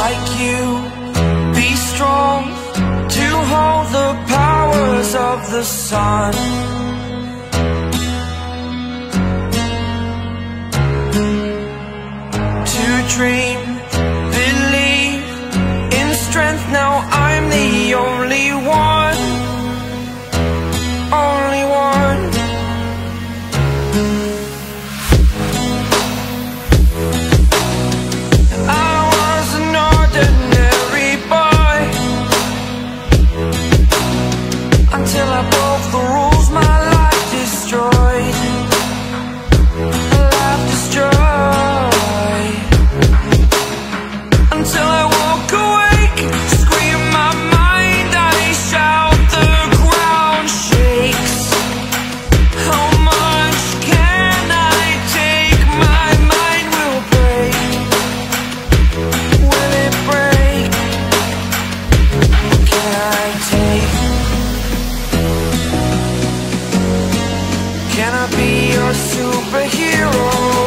like you, be strong to hold the powers of the sun. To dream, believe in strength, now I'm the only one, only one. I was an ordinary boy until I broke the rules, my life destroyed, life destroyed. Until I walk awake, scream my mind, I shout, the ground shakes. How much can I take? My mind will break. Will it break? Can I take? Can I be your superhero?